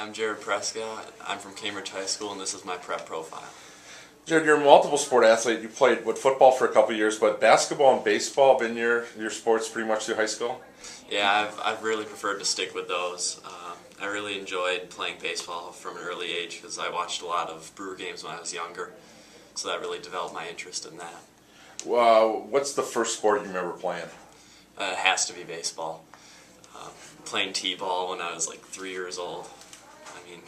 I'm Jarod Prescott. I'm from Cambridge High School, and this is my prep profile. Jared, you're a multiple sport athlete. You played football for a couple of years, but basketball and baseball been your sports pretty much through high school? Yeah, I've really preferred to stick with those. I really enjoyed playing baseball from an early age because I watched a lot of Brewer games when I was younger, so that really developed my interest in that. What's the first sport you remember playing? It has to be baseball. Playing t-ball when I was like 3 years old. I mean,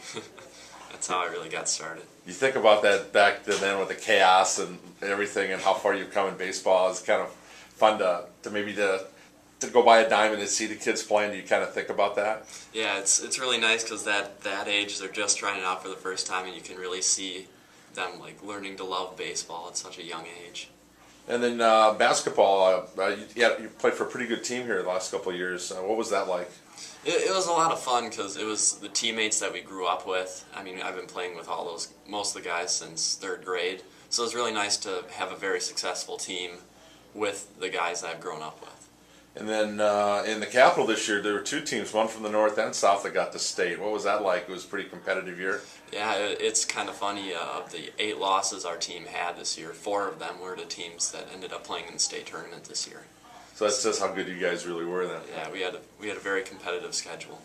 that's how I really got started. You think about that back then with the chaos and everything and how far you've come in baseball. It's kind of fun to maybe to go buy a diamond and see the kids playing. Do you kind of think about that? Yeah, it's really nice because that age they're just trying it out for the first time, and you can really see them like learning to love baseball at such a young age. And then basketball, you played for a pretty good team here the last couple of years. What was that like? It was a lot of fun because it was the teammates that we grew up with. I mean, I've been playing with most of the guys since third grade, so it was really nice to have a very successful team with the guys that I've grown up with. And then in the Capital this year, there were two teams, one from the north and south, that got to state. What was that like? It was a pretty competitive year. Yeah, it's kind of funny. Of the 8 losses our team had this year, 4 of them were the teams that ended up playing in the state tournament this year. So that's just how good you guys really were then. Yeah, we had a very competitive schedule.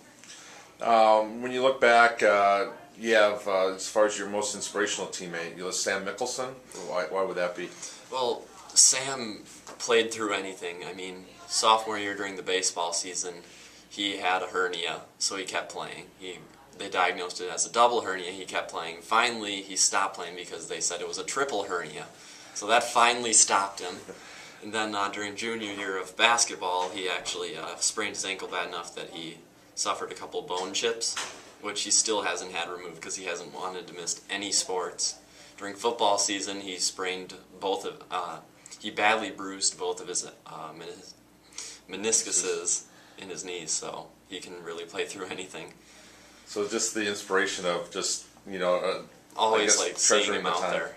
When you look back, you have, as far as your most inspirational teammate, you list Sam Mickelson. Why would that be? Well, Sam played through anything. I mean, sophomore year during the baseball season, he had a hernia, so he kept playing. They diagnosed it as a double hernia. He kept playing. Finally, he stopped playing because they said it was a triple hernia. So that finally stopped him. And then during junior year of basketball, he actually sprained his ankle bad enough that he suffered a couple bone chips, which he still hasn't had removed because he hasn't wanted to miss any sports. During football season, he he badly bruised both of his meniscuses in his knees, so he can really play through anything. So just the inspiration of just, always like seeing him out there.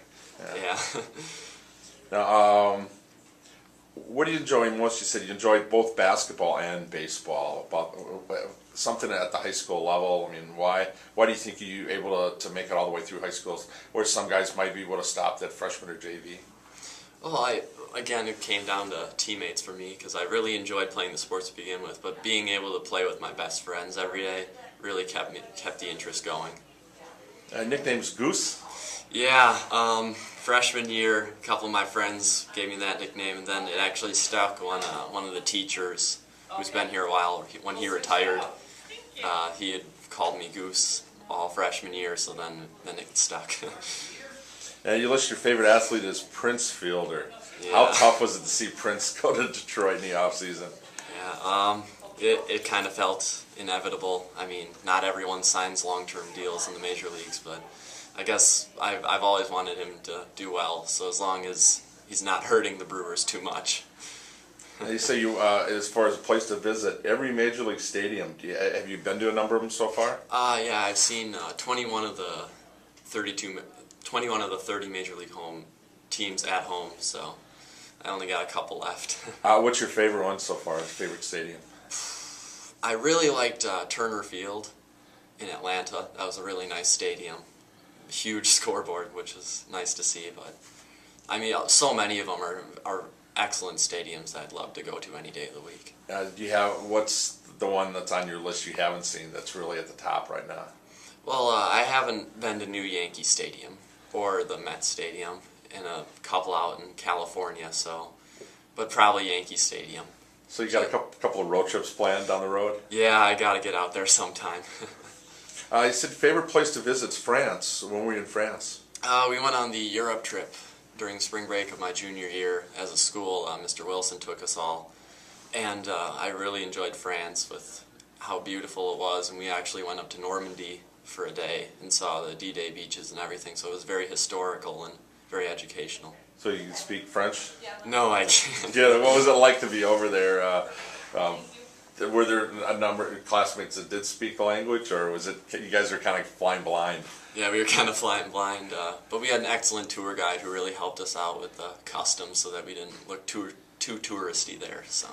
Yeah. Now, what do you enjoy most? You said you enjoyed both basketball and baseball. About something at the high school level. I mean, why do you think you able to make it all the way through high school, where some guys might be able to stop at freshman or JV? Well, again, it came down to teammates for me because I really enjoyed playing the sports to begin with, but being able to play with my best friends every day really kept the interest going. Nickname's Goose? Yeah, freshman year, a couple of my friends gave me that nickname, and then it actually stuck when one of the teachers, who's been here a while, when he retired, he had called me Goose all freshman year, so then it stuck. You list your favorite athlete as Prince Fielder. Yeah. How tough was it to see Prince go to Detroit in the offseason? Yeah, it kind of felt inevitable. I mean, not everyone signs long-term deals in the major leagues, but I guess I've always wanted him to do well, so as long as he's not hurting the Brewers too much. You say as far as a place to visit, every major league stadium, have you been to a number of them so far? Yeah, I've seen 21 of the 30 major league home teams at home, so I only got a couple left. What's your favorite one so far, favorite stadium? I really liked Turner Field in Atlanta. That was a really nice stadium. Huge scoreboard, which is nice to see, but I mean, so many of them are excellent stadiums that I'd love to go to any day of the week. What's the one that's on your list you haven't seen that's really at the top right now? Well, I haven't been to New Yankee Stadium or the Mets Stadium, and a couple out in California, but probably Yankee Stadium. So you got a couple of road trips planned down the road? Yeah, I got to get out there sometime. You said favorite place to visit is France. When were you in France? We went on the Europe trip during spring break of my junior year as a school. Mr. Wilson took us all, and I really enjoyed France with how beautiful it was, and we actually went up to Normandy for a day and saw the D-Day beaches and everything, so it was very historical and very educational. So you can speak French? No, I can't. Yeah, what was it like to be over there? Were there a number of classmates that did speak the language, or was it you guys are kind of flying blind? Yeah, we were kind of flying blind, but we had an excellent tour guide who really helped us out with the customs so that we didn't look too touristy there. So.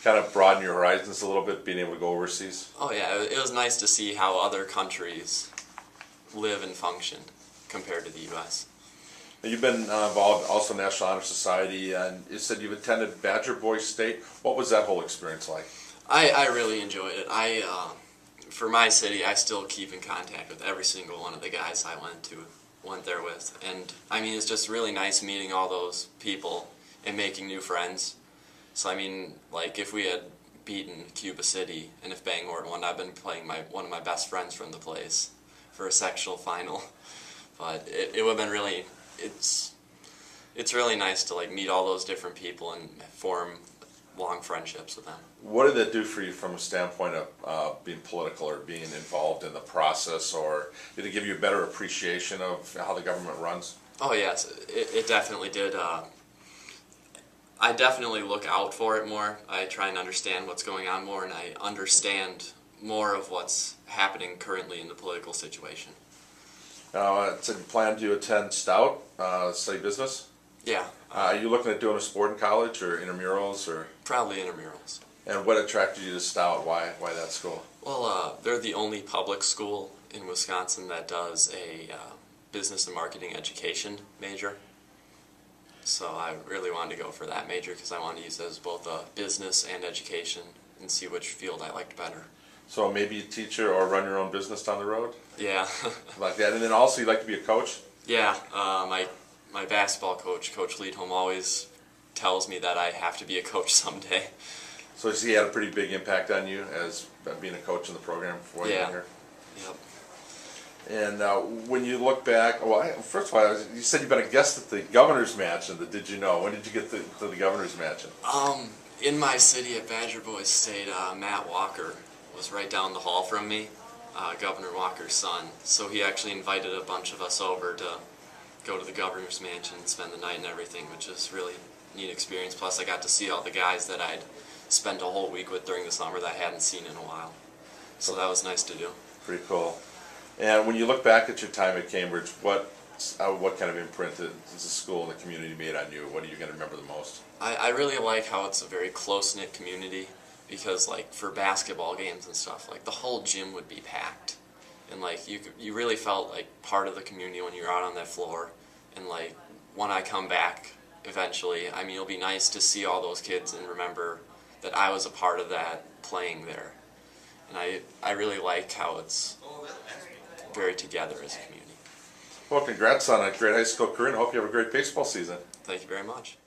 kind of broaden your horizons a little bit, being able to go overseas? Oh yeah, it was nice to see how other countries live and function compared to the U.S. Now, you've been involved also in National Honor Society, and you said you've attended Badger Boy State. What was that whole experience like? I really enjoyed it. For my city, I still keep in contact with every single one of the guys I went there with, and I mean it's just really nice meeting all those people and making new friends. So I mean, like if we had beaten Cuba City and if Bangor had won, I've been playing one of my best friends from the place for a sectional final. But it would have been really, it's really nice to like meet all those different people and form long friendships with them. What did that do for you from a standpoint of being political or being involved in the process, or did it give you a better appreciation of how the government runs? Oh yes, it definitely did. I definitely look out for it more. I try and understand what's going on more, and I understand more of what's happening currently in the political situation. So you plan to attend Stout, study business? Yeah. Are you looking at doing a sport in college or intramurals, or? Probably intramurals. And what attracted you to Stout? Why that school? Well, they're the only public school in Wisconsin that does a business and marketing education major. So I really wanted to go for that major because I wanted to use it as both a business and education and see which field I liked better. So maybe a teacher or run your own business down the road? Yeah. Like that. And then also you'd like to be a coach? Yeah. My basketball coach, Coach Leadholm, always tells me that I have to be a coach someday. So he had a pretty big impact on you as being a coach in the program before you were here? Yep. And when you look back, well, first of all, you said you've been a guest at the governor's mansion. Did you know? When did you get to the governor's mansion? In my city at Badger Boys State, Matt Walker was right down the hall from me, Governor Walker's son. So he actually invited a bunch of us over to go to the governor's mansion and spend the night and everything, which is really neat experience. Plus, I got to see all the guys that I'd spent a whole week with during the summer that I hadn't seen in a while. So that was nice to do. Pretty cool. And when you look back at your time at Cambridge, what kind of imprint does the school and the community made on you? What are you going to remember the most? I really like how it's a very close-knit community because, like, for basketball games and stuff, like, the whole gym would be packed. And, like, you really felt like part of the community when you're out on that floor. And, like, when I come back eventually, I mean, it'll be nice to see all those kids and remember that I was a part of that playing there. And I really like how it's very together as a community. Well, congrats on a great high school career, and I hope you have a great baseball season. Thank you very much.